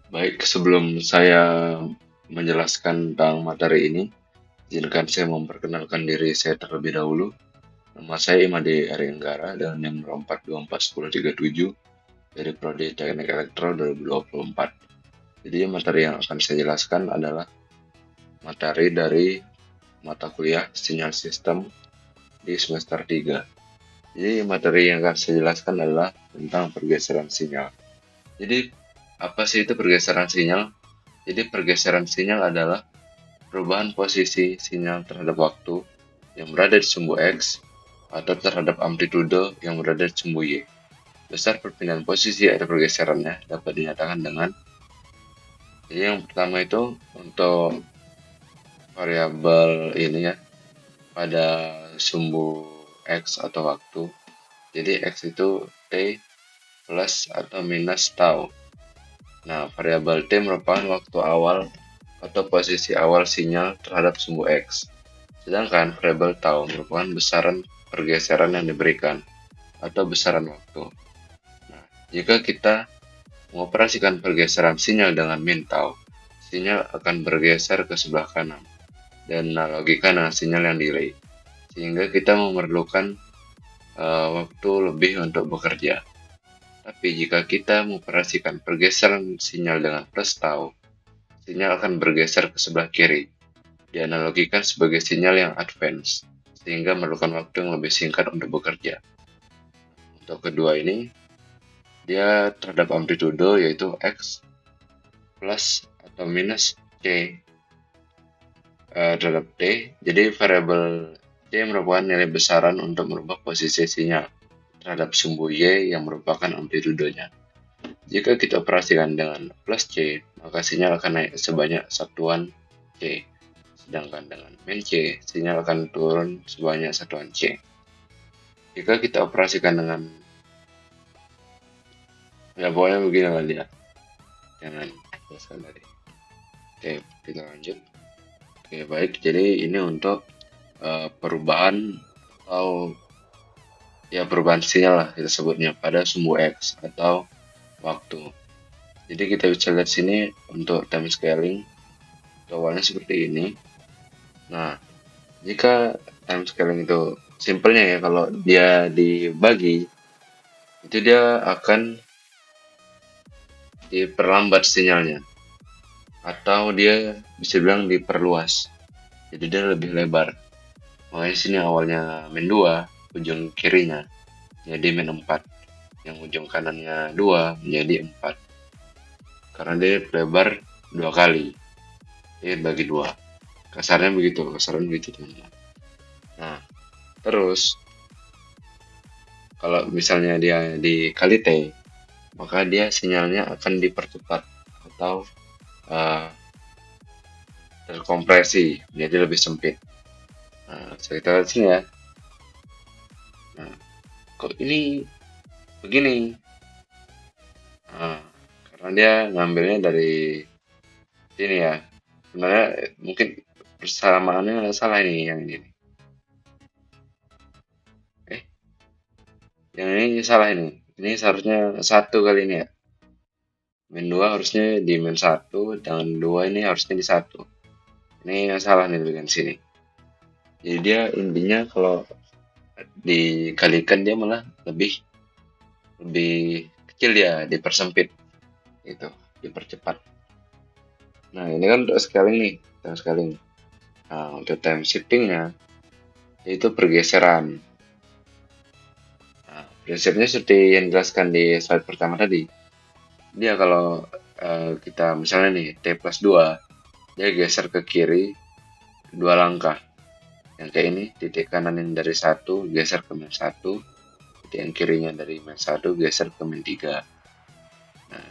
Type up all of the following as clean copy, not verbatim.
Baik, sebelum saya menjelaskan tentang materi ini, izinkan saya memperkenalkan diri saya terlebih dahulu. Nama saya Imade Arianggara dengan nomor 4241037 dari Prodi Teknik Elektro 2024. Jadi materi yang akan saya jelaskan adalah materi dari mata kuliah Sinyal Sistem di semester 3. Jadi materi yang akan saya jelaskan adalah tentang pergeseran sinyal. Jadi apa sih itu pergeseran sinyal? Jadi pergeseran sinyal adalah perubahan posisi sinyal terhadap waktu yang berada di sumbu X atau terhadap amplitude yang berada di sumbu Y. Besar perpindahan posisi atau pergeserannya dapat dinyatakan dengan jadi yang pertama itu untuk variabel ini ya pada sumbu X atau waktu. Jadi X itu T plus atau minus tau. Nah, variabel T merupakan waktu awal atau posisi awal sinyal terhadap sumbu X. Sedangkan variabel tau merupakan besaran pergeseran yang diberikan atau besaran waktu. Nah, jika kita mengoperasikan pergeseran sinyal dengan min tau, sinyal akan bergeser ke sebelah kanan dan analogikan dengan sinyal yang delay, sehingga kita memerlukan waktu lebih untuk bekerja. Tapi jika kita mengoperasikan pergeseran sinyal dengan plus tau, sinyal akan bergeser ke sebelah kiri, dianalogikan sebagai sinyal yang advance, sehingga memerlukan waktu yang lebih singkat untuk bekerja. Untuk kedua ini, dia terhadap amplitude yaitu X plus atau minus C terhadap T. Jadi variabel C merupakan nilai besaran untuk merubah posisi sinyal terhadap sumbu Y yang merupakan amplitudenya. Jika kita operasikan dengan plus C, maka sinyal akan naik sebanyak satuan C. Sedangkan dengan min C, sinyal akan turun sebanyak satuan C. Jika kita operasikan dengan ya pokoknya begini lah dia. Jangan jelaskan tadi. Oke, kita lanjut. Oke, baik. Jadi ini untuk perubahan atau ya perubahan sinyal lah kita sebutnya pada sumbu X atau waktu. Jadi kita bisa lihat sini untuk time scaling awalnya seperti ini. Nah, jika time scaling itu simpelnya ya kalau dia dibagi itu dia akan diperlambat sinyalnya atau dia bisa bilang diperluas. Jadi dia lebih lebar. Makanya sini awalnya min 2, ujung kirinya jadi min 4. Yang ujung kanannya 2 menjadi 4. Karena dia lebar 2 kali. Dia bagi 2. Kasarnya begitu teman-teman. Nah, terus kalau misalnya dia dikali T, maka dia sinyalnya akan dipercepat atau uh, terkompresi menjadi lebih sempit. Nah, kita lihat sini ya. Nah, kok ini begini? Nah, karena dia ngambilnya dari sini ya. Sebenarnya mungkin persamaannya salah ini yang ini. Yang ini salah ini. Ini seharusnya 1 kali ini ya. Min 2 harusnya di min 1 dan 2 ini harusnya di 1. Ini yang salah nih dengan sini. Jadi dia intinya kalau dikalikan dia malah lebih kecil ya, dipersempit gitu, dipercepat. Nah, ini kan untuk scaling nih, time scaling. Nah, untuk time shiftingnya yaitu pergeseran. Nah, prinsipnya seperti yang dijelaskan di slide pertama tadi. Dia kalau kita misalnya nih T plus 2, dia geser ke kiri 2 langkah. Yang kayak ini, titik kanan yang dari 1 geser ke min 1, titik yang kirinya dari min 1 geser ke min 3. Nah,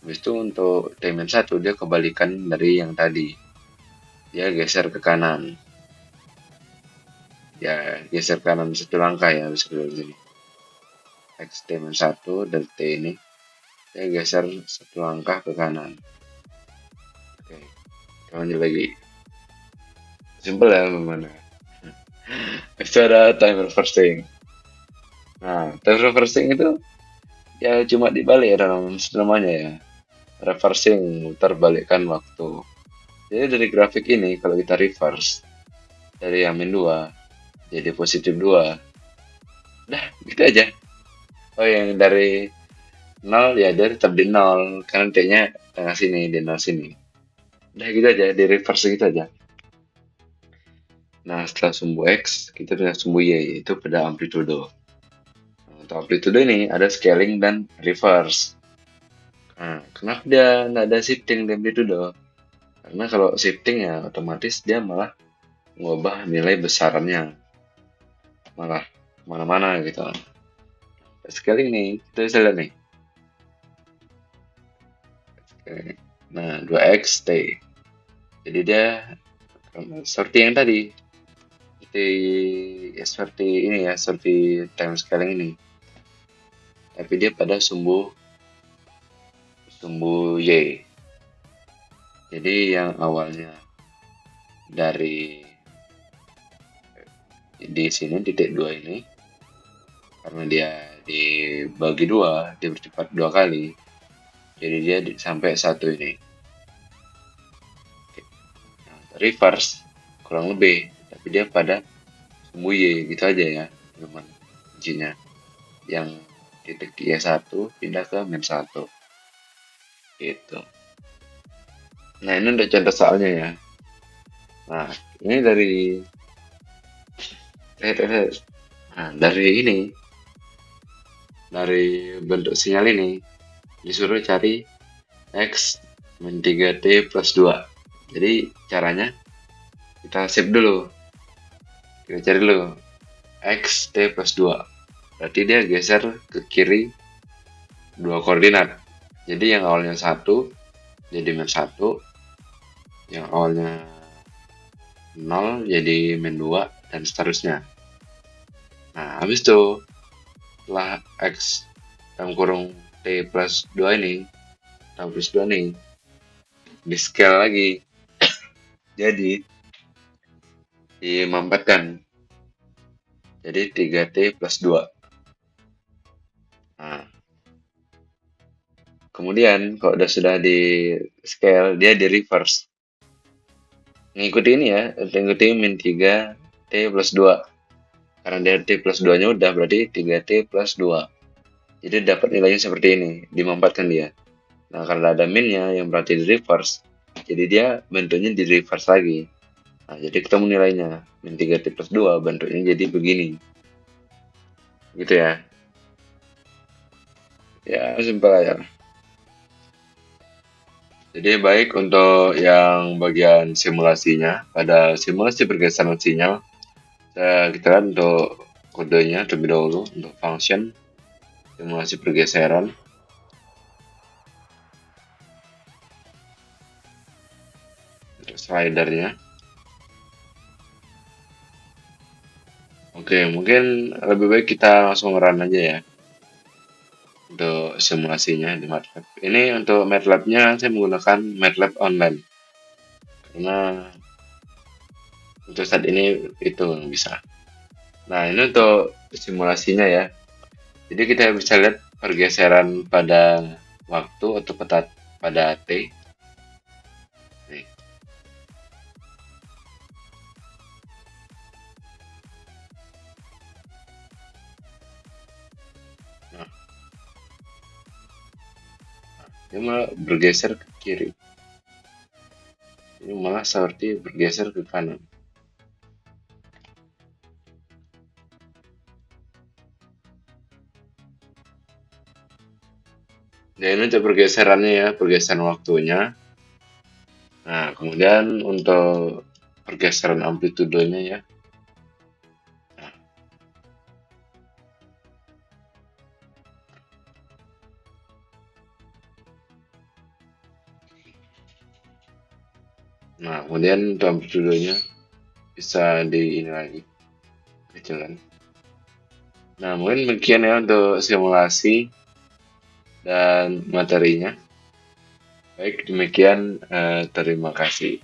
habis itu untuk T min 1 dia kebalikan dari yang tadi. Dia geser ke kanan. Ya, geser kanan 1 langkah ya, bisa dilihat sini. X T min 1 dari T ini, dia geser 1 langkah ke kanan. Oke, kita lanjut lagi. Simple ya, gimana? Itu ada time reversing. Nah, time reversing itu ya cuma dibalik ya dalam namanya ya. reversing, mutar balikkan waktu. Jadi dari grafik ini kalau kita reverse dari yang min 2 jadi positif 2. Dah, gitu aja. Oh, yang dari 0 ya dia tetap di 0 karena T-nya tengah sini, di 0 sini. Udah gitu aja, di reverse gitu aja. Nah, setelah sumbu X, kita bisa sumbu Y, yaitu pada amplitudo. Nah, untuk amplitudo ini ada scaling dan reverse. Nah, kenapa dia nggak ada shifting di amplitudo? Karena kalau shifting ya otomatis dia malah mengubah nilai besarannya. Malah mana-mana gitu. Scaling nih, kita bisa lihat nih. Nah, 2x T. Jadi dia seperti yang tadi. Seperti ini ya, seperti time scaling ini. Tapi dia pada sumbu Y. Jadi yang awalnya dari di sini titik 2 ini, karena dia dibagi 2, dia bercepat 2 kali. Jadi dia sampai 1 ini. Nah, reverse kurang lebih, tapi dia pada sumbu Y gitu aja ya, teman kuncinya. Yang titik Y1 pindah ke min 1. Gitu. Nah, ini udah contoh soalnya ya. Nah, ini dari ini, dari bentuk sinyal ini, disuruh cari X min 3T plus 2. Jadi caranya kita save dulu. Kita cari dulu X T plus 2. Berarti dia geser ke kiri 2 koordinat. Jadi yang awalnya 1 jadi min 1, yang awalnya 0 jadi min 2, dan seterusnya. Nah, habis itu setelah X dalam kurung T plus 2 ini, T plus 2 ini, di scale lagi. Jadi, dimampetkan. Jadi 3T plus 2. Nah, kemudian kalau sudah di scale, dia di reverse. Ngikuti ini ya, ngikuti min 3T plus 2. Karena dia T plus 2-nya udah, berarti 3T plus 2. Jadi dapat nilainya seperti ini, dimampatkan dia. Nah, karena ada minnya yang berarti di reverse, jadi dia bentuknya di reverse lagi. Nah, jadi ketemu nilainya, min 3T plus 2 bentuknya jadi begini. Gitu ya. Ya, simpel aja. Jadi baik untuk yang bagian simulasinya, pada simulasi pergeseran sinyal, kita lihat untuk kodenya terlebih dahulu untuk function simulasi pergeseran. Untuk slidernya. Oke, mungkin lebih baik kita langsung run aja ya untuk simulasinya di MATLAB. Ini untuk MATLAB-nya saya menggunakan MATLAB online karena untuk saat ini itu yang bisa. Nah, ini untuk simulasinya ya. Jadi kita bisa lihat pergeseran pada waktu atau pada T. Nih. Nah, dia malah bergeser ke kiri. Ini malah seperti bergeser ke kanan. Dan ini untuk pergeserannya ya, pergeseran waktunya. Nah, kemudian untuk pergeseran amplitudonya ya. Nah, kemudian untuk amplitudonya bisa di ini lagi, kecilan. Nah, mungkin demikian ya untuk simulasi dan materinya. Baik, demikian. Terima kasih.